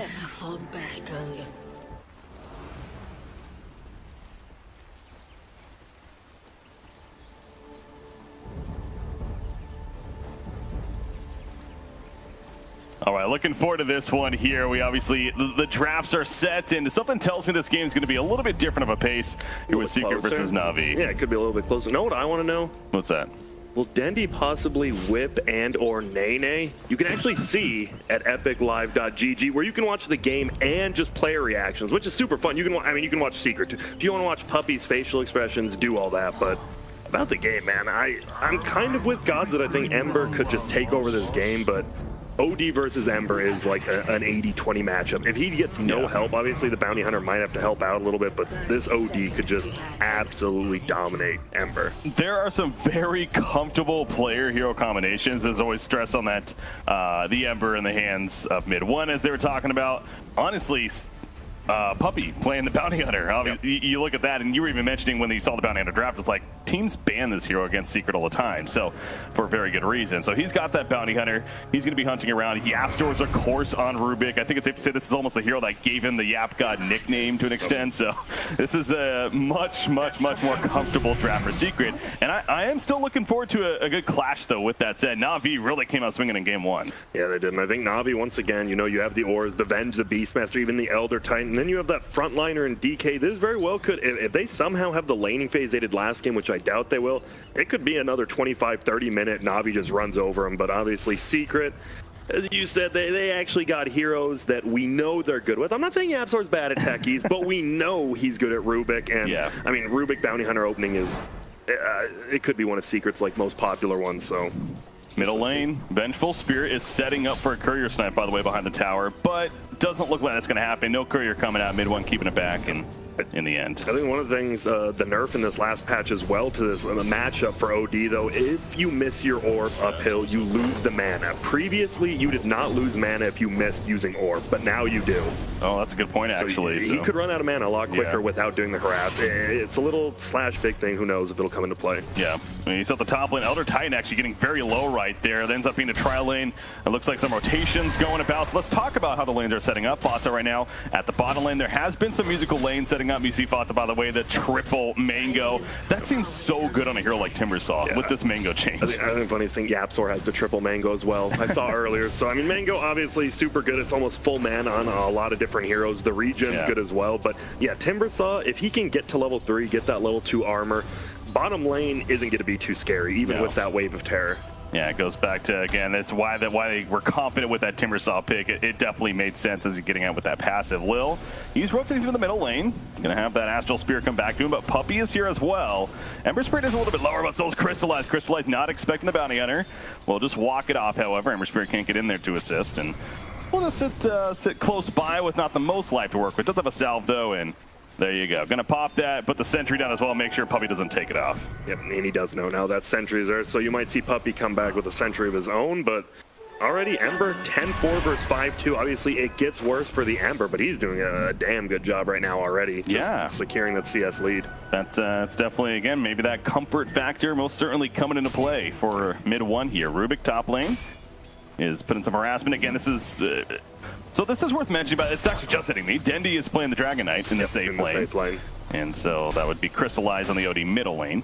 for battle. All right, looking forward to this one here. We obviously, the drafts are set, and something tells me this game is going to be a little bit different of a pace here with Secret versus Navi. Yeah, it could be a little bit closer. Know what I want to know? What's that? Will Dendy possibly whip and or Nene? You can actually see at epiclive.gg where you can watch the game and just player reactions, which is super fun. You can, I mean, you can watch Secret too. If you want to watch Puppy's facial expressions, do all that. But about the game, man, I'm kind of with Gods that I think Ember could just take over this game, but OD versus Ember is like an 80-20 matchup. If he gets no help, obviously the Bounty Hunter might have to help out a little bit, but this OD could just absolutely dominate Ember. There are some very comfortable player-hero combinations. There's always stress on that, the Ember in the hands of mid one, as they were talking about. Honestly, Puppy playing the Bounty Hunter. Obviously, you look at that, and you were even mentioning when you saw the Bounty Hunter draft, it's like teams ban this hero against Secret all the time, so for a very good reason. So he's got that Bounty Hunter. He's going to be hunting around. He Yap Stores, of course, on Rubik. I think it's safe to say this is almost the hero that gave him the Yap God nickname to an extent. So this is a much more comfortable draft for Secret. And I am still looking forward to a good clash, though, with that said. Navi really came out swinging in game one. Yeah, they did. And I think Navi, once again, you know, you have the Ors, the Venge, the Beastmaster, even the Elder Titan. And then you have that frontliner in DK. This very well could, if they somehow have the laning phase they did last game, which I doubt they will, it could be another 25-30 minute Navi just runs over them. But obviously Secret, as you said, they actually got heroes that we know they're good with. I'm not saying Yapsor's bad at techies, but we know he's good at Rubik. And yeah, I mean, Rubik Bounty Hunter opening is, it could be one of Secret's like most popular ones, so. Middle lane, Vengeful Spirit is setting up for a courier snipe, by the way, behind the tower, but doesn't look like that's going to happen. No courier coming out, mid one keeping it back, and in the end. I think one of the things, the nerf in this last patch as well to this matchup for OD, though, if you miss your orb uphill, you lose the mana. Previously, you did not lose mana if you missed using orb, but now you do. Oh, that's a good point, actually. So he could run out of mana a lot quicker without doing the harass. It's a little slash big thing. Who knows if it'll come into play. Yeah. I mean, you saw the top lane. Elder Titan actually getting very low right there. It ends up being a trial lane. It looks like some rotations going about. So let's talk about how the lanes are setting up. Fata right now at the bottom lane. There has been some musical lane setting up. You see Fata, by the way, the triple mango. That seems so good on a hero like Timbersaw with this mango change. I think the funny thing, Yapsor has the triple mango as well. I saw earlier. So, I mean, mango obviously super good. It's almost full mana on a lot of different heroes. The region's good as well. But yeah, Timbersaw, if he can get to level 3, get that level 2 armor, bottom lane isn't going to be too scary, even with that wave of terror. Yeah, it goes back to, again, that's why they were confident with that Timbersaw pick. It definitely made sense as he's getting out with that passive. Lil, he's rotating to the middle lane. Going to have that Astral Spear come back to him, but Puppy is here as well. Ember Spirit is a little bit lower, but so is Crystallize. Crystallize not expecting the Bounty Hunter. We'll just walk it off, however. Ember Spirit can't get in there to assist, and we'll just sit close by with not the most life to work with. Does have a salve, though, and there you go. Gonna pop that, put the sentry down as well, make sure Puppy doesn't take it off. Yep, and he does know now that sentry's there, so you might see Puppy come back with a sentry of his own, but already Ember 10-4 versus 5-2. Obviously, it gets worse for the Ember, but he's doing a damn good job right now already. Just securing that CS lead. That's it's definitely, again, maybe that comfort factor most certainly coming into play for mid one here. Rubik top lane is putting some harassment. Again, this is... So this is worth mentioning, but it's actually just hitting me. Dendy is playing the Dragon Knight in the safe lane. And so that would be Crystallized on the OD middle lane.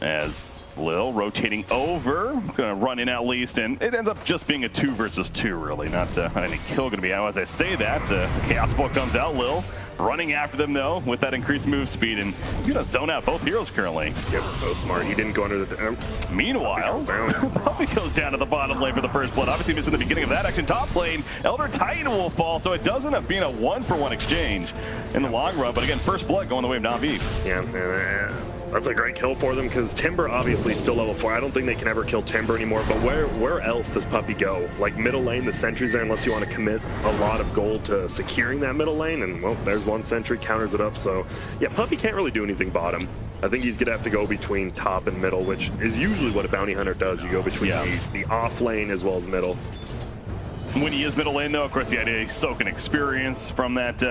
As Lil rotating over, gonna run in at least, and it ends up just being a 2 versus 2, really. Not any kill gonna be out. As I say that, Chaos Bolt comes out, Lil running after them though with that increased move speed, and he's gonna zone out both heroes currently. Yep, so smart. He didn't go under the... Meanwhile, Puppy goes down to the bottom lane for the first blood. Obviously missing the beginning of that action. Top lane, Elder Titan will fall, so it does end up being a 1-for-1 exchange in the long run. But again, first blood going the way of Navi. Yeah, that's a great kill for them because Timber obviously still level 4. I don't think they can ever kill Timber anymore, but where else does Puppy go? Like middle lane, the sentry's there unless you want to commit a lot of gold to securing that middle lane, and well, there's one sentry, counters it up. So yeah, Puppy can't really do anything bottom. I think he's gonna have to go between top and middle, which is usually what a Bounty Hunter does. You go between the off lane as well as middle. When he is middle lane though, of course the idea is soaking experience from that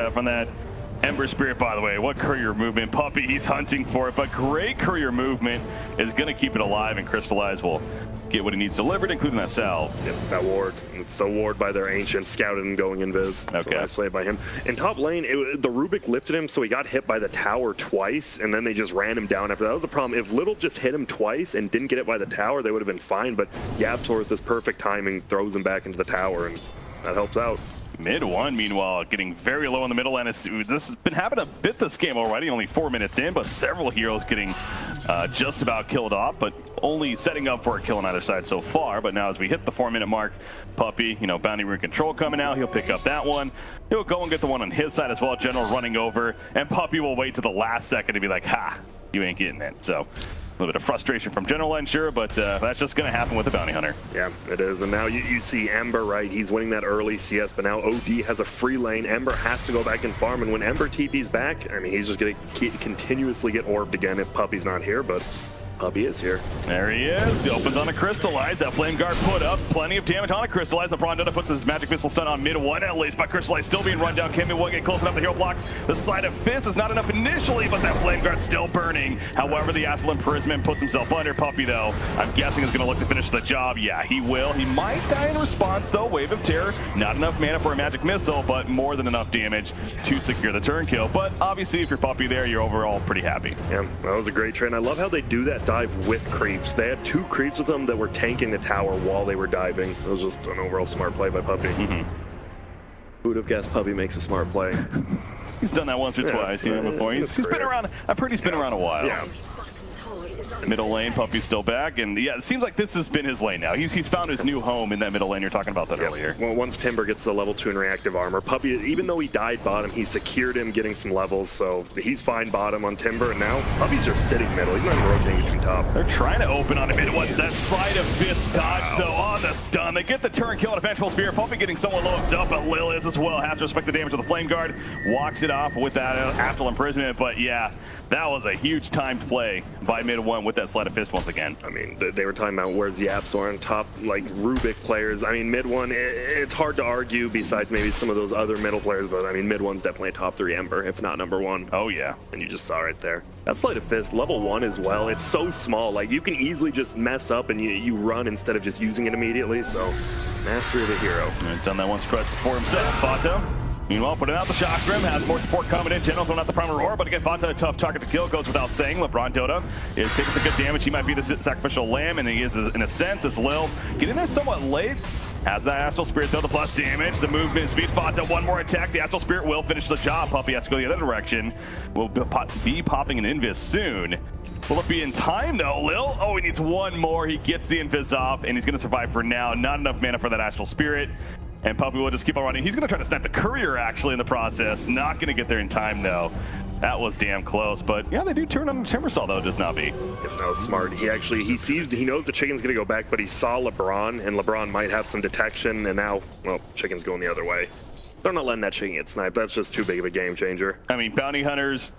Ember Spirit, by the way, what courier movement. Puppey, he's hunting for it, but great courier movement is going to keep it alive, and Crystallize will get what he needs delivered, including that salve. Yep, that ward. It's the ward by their Ancient, scouted and going invis. Okay. So nice play by him. In top lane, the Rubik lifted him, so he got hit by the tower twice, and then they just ran him down after that. That was the problem. If Little just hit him twice and didn't get it by the tower, they would have been fine, but YapzOr with this perfect timing throws him back into the tower, and that helps out. Mid one, meanwhile, getting very low in the middle, and this has been happening a bit this game already, only 4 minutes in, but several heroes getting just about killed off, but only setting up for a kill on either side so far. But now as we hit the 4-minute mark, Puppey, bounty rune control coming out, he'll pick up that one. He'll go and get the one on his side as well, General running over, and Puppey will wait to the last second to be like, ha, you ain't getting it. So a little bit of frustration from General, I'm sure, but that's just going to happen with the Bounty Hunter. Yeah, it is. And now you see Ember, right? He's winning that early CS, but now OD has a free lane. Ember has to go back and farm, and when Ember TP's back, I mean, he's just going to continuously get orbed again if Puppey's not here, but Puppey is here. There he is. He opens on a Crystallize. That Flame Guard put up plenty of damage on a Crystallize. LeBron puts his Magic Missile stun on mid one at least, but Crystallize still being run down. Can mid one get close enough to hero block? The Sleight of Fist is not enough initially, but that Flame Guard's still burning. However, the Astral Imprisonment puts himself under. Puppey, though, I'm guessing is going to look to finish the job. Yeah, he will. He might die in response, though. Wave of Terror. Not enough mana for a Magic Missile, but more than enough damage to secure the turn kill. But obviously, if you're Puppey there, you're overall pretty happy. Yeah, that was a great trade. I love how they do that dive with creeps. They had 2 creeps with them that were tanking the tower while they were diving. It was just an overall smart play by Puppey. Who would have guessed Puppey makes a smart play? He's done that once or twice, before. He's been around. I've heard he's been around a while. Yeah. Middle lane, Puppey's still back, and yeah, it seems like this has been his lane now. He's found his new home in that middle lane. You're talking about that earlier. Well, once Timber gets the level 2 in reactive armor, Puppey, even though he died bottom, he secured him getting some levels, so he's fine bottom on Timber, and now Puppey's just sitting middle. He's not even rotating between top. They're trying to open on him mid one. That Sleight of Fist dodge, though, on the stun. They get the turn kill on a Vengeful Spear. Puppey getting somewhat low himself, but Lil is as well. Has to respect the damage of the Flame Guard. Walks it off with that Astral Imprisonment, but yeah, that was a huge timed play by mid one with that Sleight of Fist once again. I mean, they were talking about where's YapzOr on top, like Rubik players. I mean, mid one, it's hard to argue besides maybe some of those other middle players, but I mean, mid one's definitely a top 3 Ember, if not number 1. Oh yeah. And you just saw right there. That Sleight of Fist, level 1 as well. It's so small, like you can easily just mess up and you run instead of just using it immediately, so mastery of the hero. And he's done that once or twice before himself. Fato. Meanwhile, putting out the Chakram, has more support coming in. General throwing out the Prime Aurora, but again, Fata, a tough target to kill, goes without saying. LeBron Dota is taking some good damage. He might be the sacrificial lamb, and he is, in a sense, as Lil getting there somewhat late. Has that Astral Spirit, though, the plus damage, the movement speed. Fata, one more attack. The Astral Spirit will finish the job. Puppey has to go the other direction. Will be popping an Invis soon. Will it be in time, though, Lil? Oh, he needs one more. He gets the Invis off, and he's going to survive for now. Not enough mana for that Astral Spirit. And Puppey will just keep on running. He's going to try to snipe the courier, actually, in the process. Not going to get there in time, though. That was damn close. But, yeah, they do turn on the Timbersaw, though, does Navi. That was smart. He knows the chicken's going to go back, but he saw LeBron, and LeBron might have some detection, and now, well, chicken's going the other way. They're not letting that chicken get sniped. That's just too big of a game changer. I mean, bounty hunters,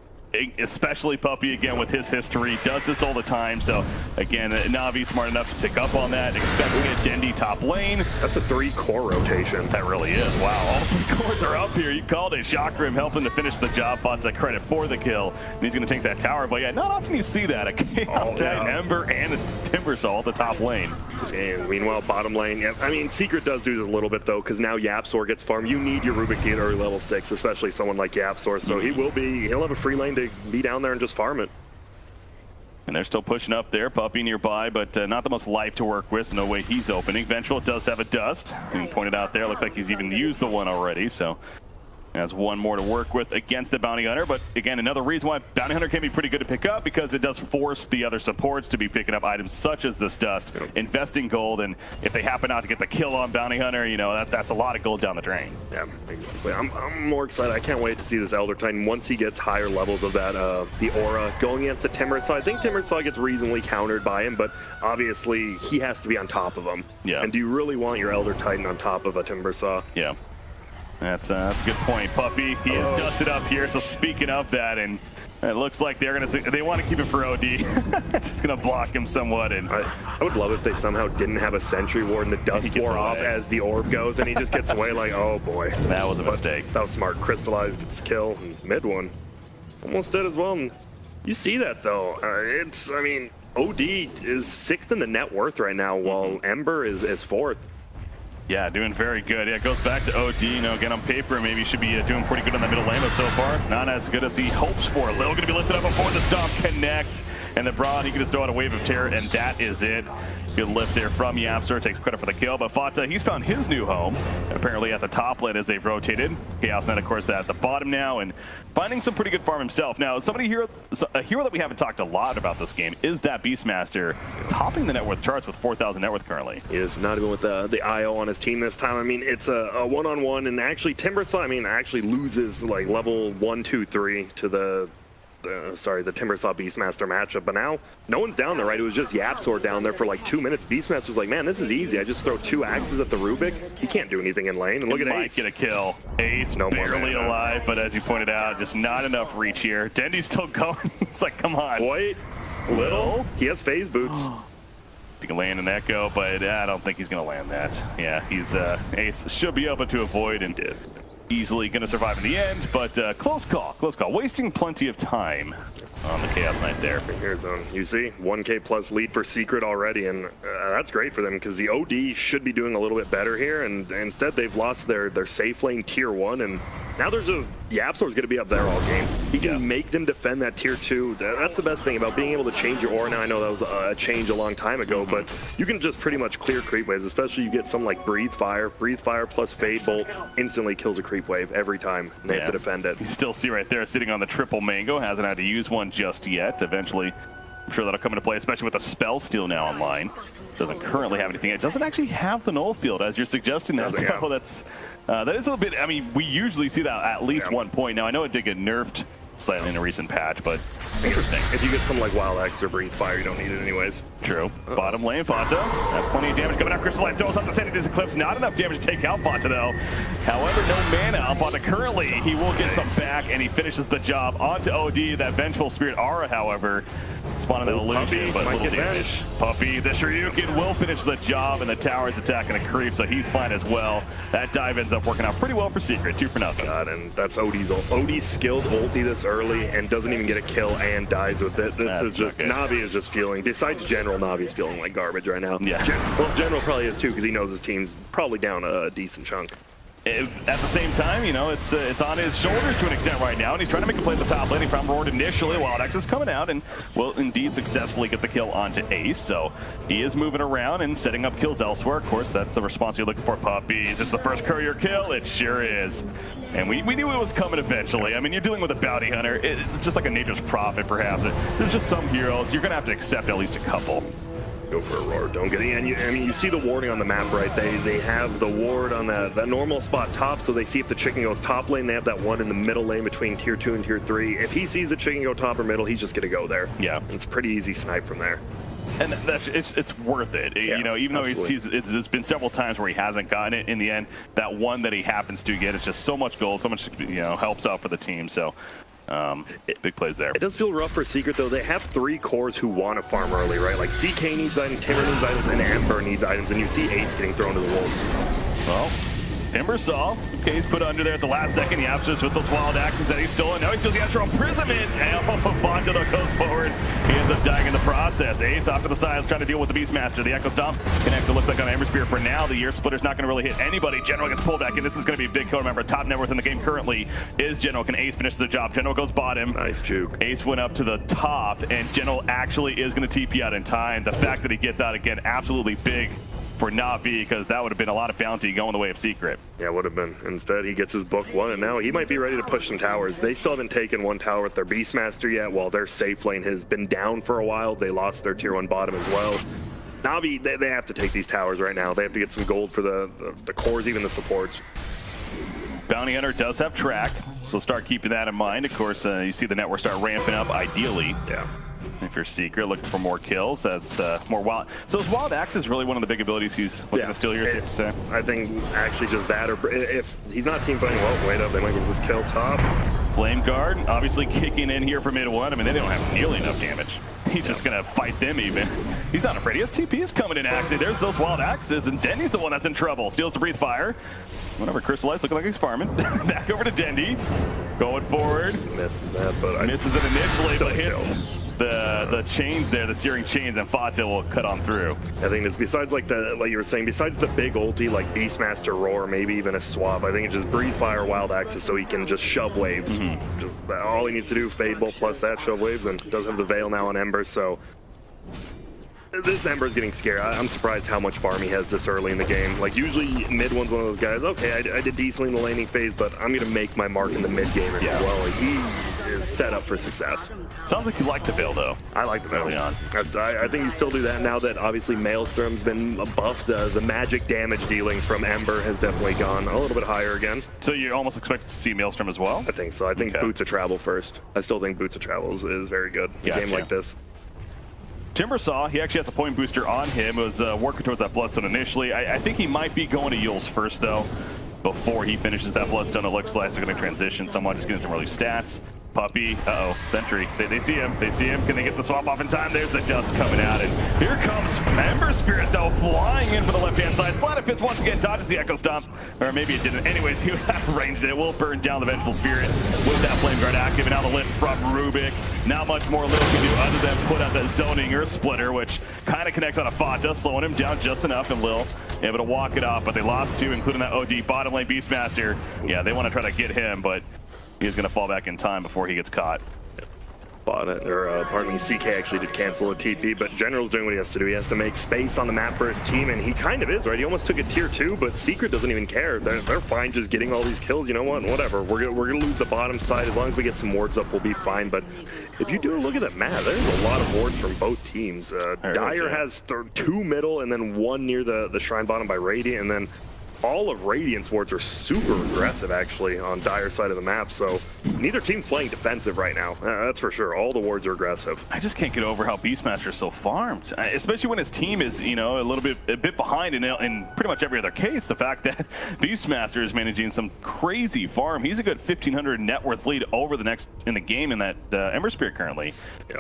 especially Puppey, again, with his history, does this all the time. So, again, Navi smart enough to pick up on that, expecting a Dendi top lane. That's a 3-core rotation. That really is. Wow, all 3 cores are up here. You called it. Chakram helping to finish the job. Fanta credit for the kill. And he's going to take that tower. But, yeah, not often you see that. A Chaos Titan, Ember, and a Timbersaw at the top lane. And meanwhile, bottom lane, yeah, I mean, Secret does do this a little bit, though, because now YapzOr gets farmed. You need your Rubik to get early level 6, especially someone like YapzOr. So he'll have a free lane to be down there and just farm it. And they're still pushing up there. Puppey nearby, but not the most life to work with, so no way he's opening. Vengeful does have a dust. And pointed out there, looks like he's even used the one already, so has one more to work with against the Bounty Hunter. But again, another reason why Bounty Hunter can be pretty good to pick up, because it does force the other supports to be picking up items such as this dust, investing gold, and if they happen not to get the kill on Bounty Hunter, that's a lot of gold down the drain. Yeah, exactly. I'm more excited. I can't wait to see this Elder Titan once he gets higher levels of that, the aura going against the Timbersaw. I think Timbersaw gets reasonably countered by him, but obviously he has to be on top of him. Yeah. And do you really want your Elder Titan on top of a Timbersaw? Yeah. That's a good point. Puppey, he is dusted up here, so speaking of that, and It looks like they want to keep it for OD. Just gonna block him somewhat. And I would love if they somehow didn't have a sentry ward and the dust wore off as the orb goes, and he just gets away like, oh boy. That was a mistake. That was smart. Crystallized gets kill, and mid one almost dead as well. And you see that though. I mean, OD is 6th in the net worth right now, while Ember is 4th. Yeah, doing very good. Yeah, it goes back to OD. You know, again, on paper, maybe he should be doing pretty good on the middle lane, but so far, not as good as he hopes for. Lil going to be lifted up before the stomp connects, and the Brawn, he can just throw out a wave of terror, and that is it. Good lift there from Yapster, takes credit for the kill, but Fata, he's found his new home, apparently at the top lane as they've rotated. Chaos Knight, of course, at the bottom now, and finding some pretty good farm himself. Now, a hero that we haven't talked a lot about this game is that Beastmaster, topping the net worth charts with 4,000 net worth currently. He is not even with the IO on his team this time. I mean, it's a one-on-one, and actually Timbersaw, I mean, actually loses like level 1, 2, 3 to the Timbersaw Beastmaster matchup, but now no one's down there, right? It was just Yapsor down there for like 2 minutes. Beastmaster's like, man, this is easy. I just throw 2 axes at the Rubik. He can't do anything in lane. And look at Ace. Might get a kill. Ace no barely alive, but as you pointed out, just not enough reach here. Dendy's still going. It's like, come on. Wait, little. He has phase boots. He can land an echo, but I don't think he's going to land that. Yeah, he's Ace should be able to avoid and did. Easily going to survive in the end, but close call, wasting plenty of time on the Chaos Knight there. Here's you see 1K plus lead for Secret already, and that's great for them because the OD should be doing a little bit better here, and instead they've lost their safe lane tier 1, and now there's just Yapsor's going to be up there all game. He can make them defend that tier 2. That's the best thing about being able to change your aura. Now I know that was a change a long time ago, but you can just pretty much clear creep waves, especially you get some like Breathe Fire plus Fade Bolt instantly kills a creep wave every time, and they have to defend it. You still see right there sitting on the triple mango, hasn't had to use one just yet. Eventually, I'm sure that'll come into play, especially with the spell steal now online. Doesn't currently have anything. It doesn't actually have the null field, as you're suggesting that. That is a little bit, I mean, we usually see that at least 1 point. Now, I know it did get nerfed slightly in a recent patch, but interesting. If you get something like Wild X or Breathe Fire, you don't need it anyways. True. Bottom lane, Fata. That's plenty of damage coming out. Crystal Light throws out the Sandy's Eclipse. Not enough damage to take out Fata, though. However, no mana. Fata currently, he will get some back, and he finishes the job onto OD. That Vengeful Spirit Aura, however, spawning that illusion, but little damage. Puppy, the Shoryuken will finish the job, and the tower's attacking a creep, so he's fine as well. That dive ends up working out pretty well for Secret, 2 for nothing. God, and that's OD's skilled ulti this early and doesn't even get a kill and dies with it. This is just, Navi is just feeling, besides General, Navi's feeling like garbage right now. Yeah. Well, General probably is too, because he knows his team's probably down a decent chunk. At the same time, you know, it's on his shoulders to an extent right now, and he's trying to make a play at the top lane. He found Roared initially. Wild X is coming out and will indeed successfully get the kill onto Ace. So he is moving around and setting up kills elsewhere. Of course, that's the response you're looking for, Puppies. It's the first courier kill. It sure is. And we knew it was coming eventually. I mean, you're dealing with a bounty hunter. It's just like a nature's prophet, perhaps. There's just some heroes. You're going to have to accept at least a couple. Go for a roar, don't get it. And I mean, you see the warding on the map, right? They have the ward on that normal spot top, so they see if the chicken goes top lane. They have that one in the middle lane between tier 2 and tier 3. If he sees the chicken go top or middle, he's just gonna go there. Yeah, and it's a pretty easy snipe from there. And it's worth it. Yeah, you know, even though there's been several times where he hasn't gotten it, in the end, that one that he happens to get, it's just so much gold, so much, you know, helps out for the team. So big plays there. It does feel rough for Secret, though. They have 3 cores who want to farm early, right? Like CK needs items, Timber needs items, and Amber needs items, and you see Ace getting thrown to the wolves. Well, Timbersaw, okay, he's put under there at the last second. Yapsters with those wild axes that he's stolen. Now he steals the Astro Imprisonment. And Fonta though goes forward. He ends up dying in the process. Ace off to the side trying to deal with the Beastmaster. The Echo Stomp connects, it looks like, on Ember Spear for now. The Year Splitter's not going to really hit anybody. General gets pulled back in. This is going to be a big kill. Remember, top net worth in the game currently is General. Can Ace finish the job? General goes bottom. Nice juke. Ace went up to the top, and General actually is going to TP out in time. The fact that he gets out again, absolutely big for Navi, because that would have been a lot of bounty going the way of Secret. Yeah, would have been. Instead, he gets his book 1, and now he might be ready to push some towers. They still haven't taken 1 tower with their Beastmaster yet, while their safe lane has been down for a while. They lost their tier 1 bottom as well. Navi, they have to take these towers right now. They have to get some gold for the cores, even the supports. Bounty Hunter does have track, so start keeping that in mind. Of course, you see the network start ramping up, ideally. Yeah. If you're Secret, looking for more kills, that's more wild. So his wild axe is really one of the big abilities he's looking to steal here, safe to say. I think actually just that, or if he's not team fighting well, wait up, they might get this kill top. Flame Guard, obviously kicking in here for mid 1. I mean, they don't have nearly enough damage. He's just going to fight them even. He's not afraid. He has TPs coming in, actually. There's those wild axes, and Dendy's the one that's in trouble. Steals the Breathe Fire. Whenever Crystallized, looking like he's farming. Back over to Dendy. Going forward. Misses that, but misses it initially, but hits the chains there, the searing chains, and Fata will cut on through. I think it's besides like you were saying, besides the big ulti like Beastmaster Roar, maybe even a swap, I think it's just Breathe Fire, Wild Axes, so he can just shove waves. Just all he needs to do, Fade Bolt plus that, shove waves, and does have the Veil now on Ember, so this Ember's getting scary. I'm surprised how much farm he has this early in the game. Like, usually mid one's one of those guys, okay, I did decently in the laning phase, but I'm going to make my mark in the mid game as well. Like, he is set up for success. Sounds like you like the Veil, though. I like the Veil. Early on. I think you still do that now that obviously Maelstrom's been buffed. The magic damage dealing from Ember has definitely gone a little bit higher again. So you almost expect to see Maelstrom as well? I think so. I think Boots of Travel first. I still think Boots of Travel is very good in a game like this. Timbersaw, he actually has a point booster on him. It was working towards that Bloodstone initially. I think he might be going to Yules first, though, before he finishes that Bloodstone. It looks like they're going to transition. Someone just getting some early stats. Puppy, Sentry. They see him. They see him. Can they get the swap off in time? There's the dust coming out, and here comes Ember Spirit, though, flying in for the left-hand side. Sleight of Fist once again dodges the Echo Stomp, or maybe it didn't. Anyways, he ranged it. Will burn down the Vengeful Spirit with that Flame Guard active, and now the lift from Rubik. Not much more Lil can do other than put out that Zoning or Splitter, which kind of connects on a Fata, slowing him down just enough, and Lil able to walk it off, but they lost two, including that OD bottom lane Beastmaster. Yeah, they want to try to get him, but he is going to fall back in time before he gets caught. Pardon me, CK actually did cancel a TP, but General's doing what he has to do. He has to make space on the map for his team, and he kind of is, right? He almost took a tier 2, but Secret doesn't even care. They're fine just getting all these kills. You know what? Whatever. We're gonna lose the bottom side. As long as we get some wards up, we'll be fine. But if you do look at that map, there's a lot of wards from both teams. Dire has 2 middle and then 1 near the Shrine bottom by Radiant, and then all of Radiant's wards are super aggressive, actually, on Dire's side of the map, so neither team's playing defensive right now. That's for sure. All the wards are aggressive. I just can't get over how Beastmaster is so farmed, especially when his team is, you know, a bit behind in pretty much every other case. The fact that Beastmaster is managing some crazy farm. He's a good 1,500 net worth lead over the next in the game in that Ember Spirit currently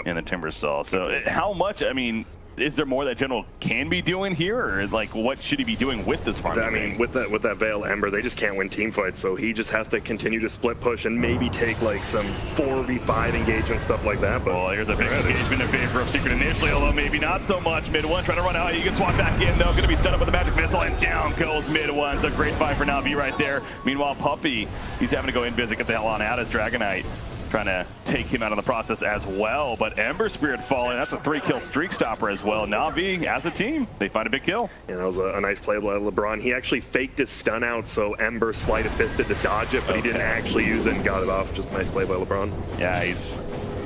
in the Timbersaw. So how much, I mean, is there more that General can be doing here, or like what should he be doing with this farm? I mean, with that Veil Ember, they just can't win team fights, so he just has to continue to split push and maybe take like some 4v5 engagement, stuff like that. But well, here's a big engagement in favor of Secret initially, although maybe not so much. Mid one trying to run out. He gets walked back in though. Going to be stunned up with the magic missile, and down goes mid one. It's a great fight for Navi right there. Meanwhile, Puppy, he's having to go in visit, get the hell on out as Dragonite trying to take him out of the process as well, but Ember Spirit falling, that's a 3-kill streak stopper as well. Navi, as a team, they find a big kill. Yeah, that was a nice play by LeBron. He actually faked his stun out, so Ember sleight of fisted to dodge it, but he didn't actually use it and got it off. Just a nice play by LeBron. Yeah, he's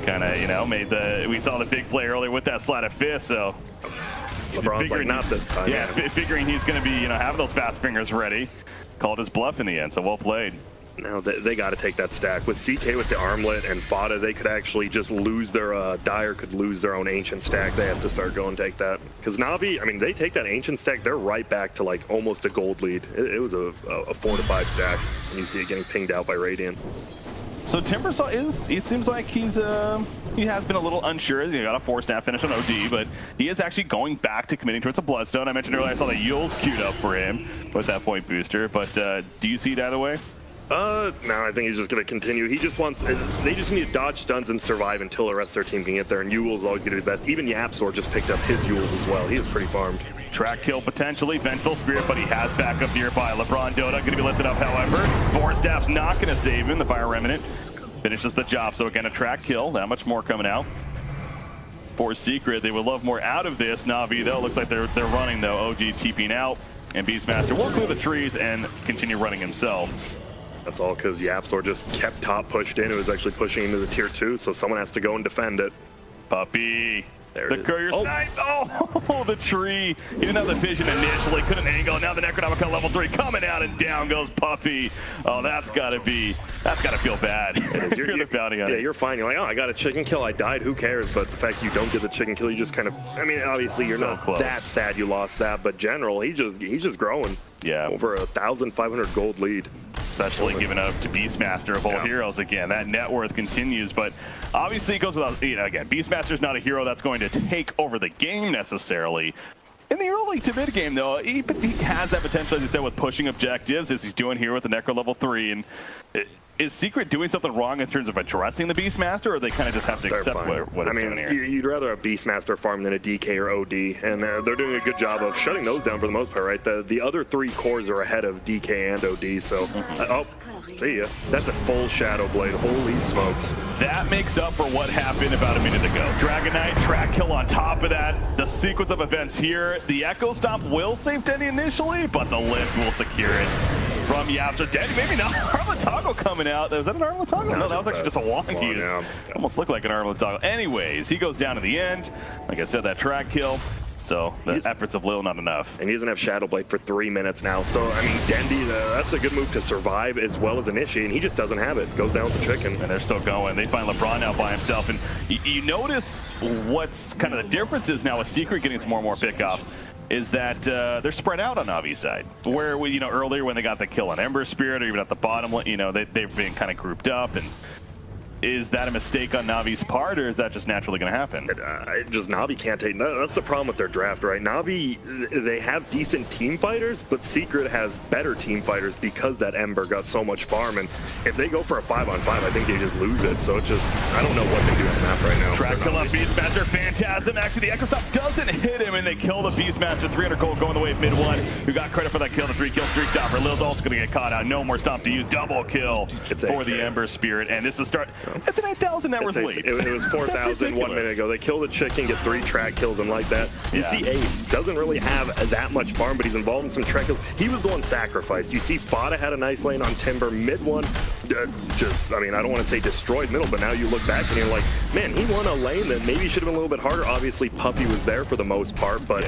kind of, you know, we saw the big play earlier with that sleight of fist, so LeBron's like, not this time. Yeah, figuring he's going to be, you know, having those fast fingers ready. Called his bluff in the end, so well played. Now they got to take that stack. With CK with the armlet and Fata, they could actually just lose their, Dire could lose their own Ancient stack. They have to start going take that. Because Navi, I mean, they take that Ancient stack, they're right back to like almost a gold lead. It was a 4 to 5 stack, and you see it getting pinged out by Radiant. So Timbersaw he seems like he has been a little unsure as he got a 4-stat finish on OD, but he is actually going back to committing towards a Bloodstone. I mentioned earlier I saw the Yules queued up for him with that point booster, but do you see it either way? No, I think he's just going to continue. He just wants, they just need to dodge stuns and survive until the rest of their team can get there, and Yule's always going to be the best. Even Yapsor just picked up his Yules as well. He is pretty farmed. Track kill potentially, Vengeful Spirit, but he has backup nearby. LeBron Dota going to be lifted up, however. 4-staff's not going to save him. The Fire Remnant finishes the job, so again, a track kill. That much more coming out for Secret. They would love more out of this. Navi, though, looks like they're running, though. OG TPing out, and Beastmaster will clear the trees and continue running himself. That's all because Yapsor just kept top pushed in. It was actually pushing him to the tier 2, so someone has to go and defend it. Puppy There The it is. courier snipe. Oh, the tree. He didn't have the vision initially, couldn't angle. Now the Necronomicon level 3 coming out, and down goes Puppy. Oh, that's gotta feel bad. You're the bounty hunter. Yeah, you're fine. You're like, oh, I got a chicken kill, I died, who cares? But the fact you don't get the chicken kill, you just kind of, I mean, obviously you're So not close. that sad you lost that, but general, he's just growing. Yeah. Over 1,500 gold lead. Especially giving up to Beastmaster of all heroes again. That net worth continues, but obviously it goes without, again, Beastmaster's not a hero that's going to take over the game necessarily. In the early to mid game, though, he has that potential, as you said, with pushing objectives, as he's doing here with the Necro level 3. And is Secret doing something wrong in terms of addressing the Beastmaster, or they kind of just have to accept what it's doing here? You'd rather a Beastmaster farm than a DK or OD, and they're doing a good job of shutting those down for the most part, right? The other 3 cores are ahead of DK and OD, so... oh, see ya. That's a full Shadow Blade. Holy smokes. That makes up for what happened about a minute ago. Dragon Knight, track kill on top of that. The sequence of events here. The Echo Stomp will save Denny initially, but the lift will secure it. From Yapster. Denny, maybe not. Armatago coming out. Was that an Armatago? No, that was actually just a wonky. Yeah. Almost looked like an Armatago. Anyways, he goes down to the end. Like I said, that track kill. So the efforts of Lil not enough. And he doesn't have Shadow Blade for 3 minutes now. So, I mean, Dendy, that's a good move to survive as well as initiate, and he just doesn't have it. Goes down with the chicken. And they're still going. They find LeBron now by himself. And you notice what's kind of the difference is now with Secret getting some more and more pickoffs is that they're spread out on Navi's side. Where we, earlier when they got the kill on Ember Spirit or even at the bottom, they've been kind of grouped up. And is that a mistake on Navi's part, or is that just naturally going to happen? Just Navi can't take. That's the problem with their draft, right? Navi, they have decent team fighters, but Secret has better team fighters because that Ember got so much farm. And if they go for a 5-on-5, I think they just lose it. So it's just, I don't know what they do on the map right now. Track kill on Beastmaster, Phantasm. Actually, the Echo Stop doesn't hit him, and they kill the Beastmaster. 300 gold going the way of mid one. Who got credit for that kill, the 3-kill streak stopper. Lil's also going to get caught out. No more stomp to use. Double kill for the Ember Spirit. And this is it's an 8,000 net worth lead. It was 4,000 1 minute ago. They kill the chicken, get 3 track kills, and like that. You see Ace doesn't really have that much farm, but he's involved in some track kills. He was the one sacrificed. You see Fada had a nice lane on Timber. Mid one, I mean, I don't want to say destroyed middle, but now you look back and you're like, man, he won a lane that maybe should have been a little bit harder. Obviously, Puppy was there for the most part, but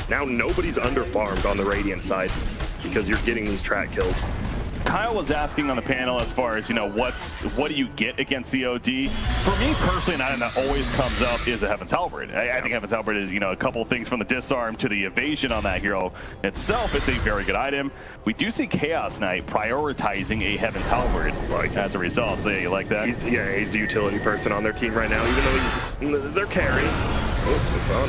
now nobody's under-farmed on the Radiant side because you're getting these track kills. Kyle was asking on the panel as far as, what do you get against the OD? For me personally, an item that always comes up is a Heaven's Halberd. I think Heaven's Halberd is, a couple of things from the disarm to the evasion on that hero itself. It's a very good item. We do see Chaos Knight prioritizing a Heaven's Halberd as a result. So yeah, you like that? He's the utility person on their team right now, even though they're carrying.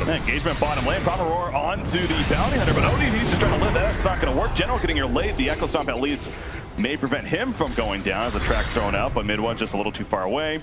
Engagement bottom lane, proper roar onto the bounty hunter, but OD, he's just trying to live that. It's not going to work. General getting here late. The Echo Stomp at least may prevent him from going down as the track's thrown up, but mid one just a little too far away.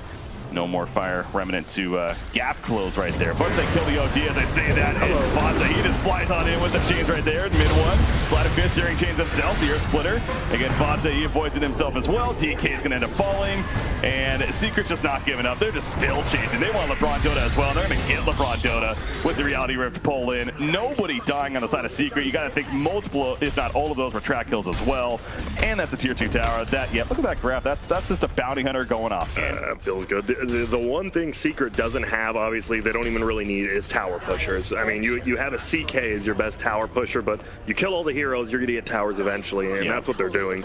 No more fire remnant to gap close right there. But they kill the OD as I say that. Bonza, he just flies on in with the chains right there. Mid one. Slide of fist, searing chains himself. The ear splitter. Again, Bonza, he avoids it himself as well. DK is going to end up falling. And Secret's just not giving up. They're just still chasing. They want LeBron Dota as well. They're going to get LeBron Dota with the Reality Rift pull in. Nobody dying on the side of Secret. You got to think multiple, if not all of those, were track kills as well. And that's a tier 2 tower. Look at that graph. That's just a bounty hunter going off. Feels good. The one thing Secret doesn't have, obviously, they don't even really need is tower pushers. I mean, you have a CK as your best tower pusher, but you kill all the heroes, you're going to get towers eventually, and that's what they're doing.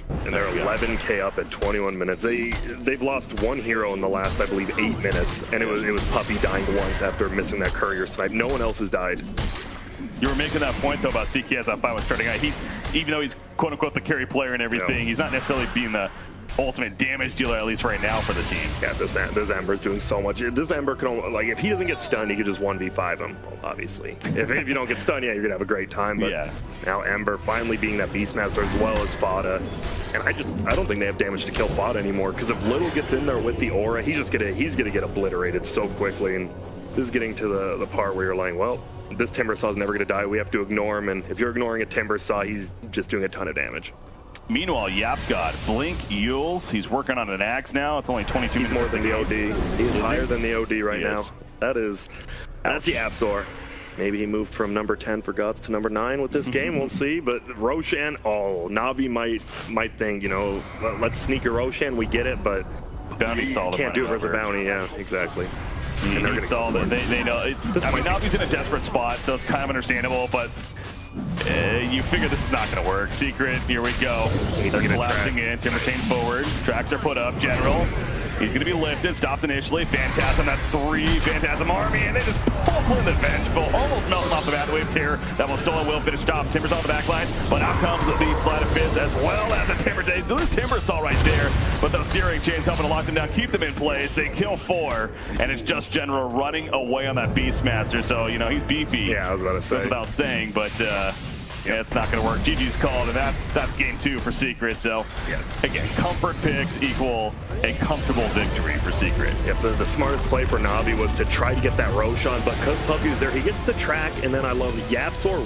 And they're 11k up at 21 minutes. They've lost one hero in the last, I believe, 8 minutes, and it was Puppy dying once after missing that courier snipe. No one else has died. You were making that point, though, about CK as that fight was starting out. Even though he's, quote-unquote, the carry player and everything, he's not necessarily being the ultimate damage dealer, at least right now, for the team. Yeah, this Ember's doing so much. This Ember can only, if he doesn't get stunned, he could just 1v5 him, well, obviously. If you don't get stunned, you're going to have a great time. But now Ember finally being that Beastmaster as well as Fada. And I don't think they have damage to kill Fada anymore, because if Little gets in there with the aura, he's gonna get obliterated so quickly. And this is getting to the part where you're like, well, this Timbersaw is never going to die. We have to ignore him. And if you're ignoring a Timbersaw, he's just doing a ton of damage. Meanwhile, Yap got Blink, Yules. He's working on an axe now. It's only 22 minutes. He's more than the OD. He's higher than the OD right now. That's the Absol. Maybe he moved from number 10 for Gods to number 9 with this game. We'll see. But Roshan, Navi might think, let's sneak a Roshan. We get it, but bounty solid. Can't do it versus a bounty. Yeah, exactly. You saw that they know it's. I mean, Navi's in a desperate spot, so it's kind of understandable. But you figure this is not going to work. Secret, here we go. They're collapsing in. Timber chain forward. Tracks are put up. General. He's going to be lifted, stopped initially. Phantasm, that's 3. Phantasm Army, and they just pull in the Vengeful. Almost melting off the bat wave Terror. That one stolen will finish top. Timber's on the back lines, but out comes the Sleight of Fist as well as a Timber. There's Timber saw right there, but those Searing Chains helping to lock them down, keep them in place. They kill 4, and it's just General running away on that Beastmaster. So, you know, he's beefy. Yeah, I was about to say. Goes without saying, but yeah, it's not going to work. GG's called, and that's game 2 for Secret. So, again, comfort picks equal a comfortable victory for Secret. Yep, the smartest play for Navi was to try to get that Roshan, but because Puppy was there, he gets the track, and then I love Yapsor.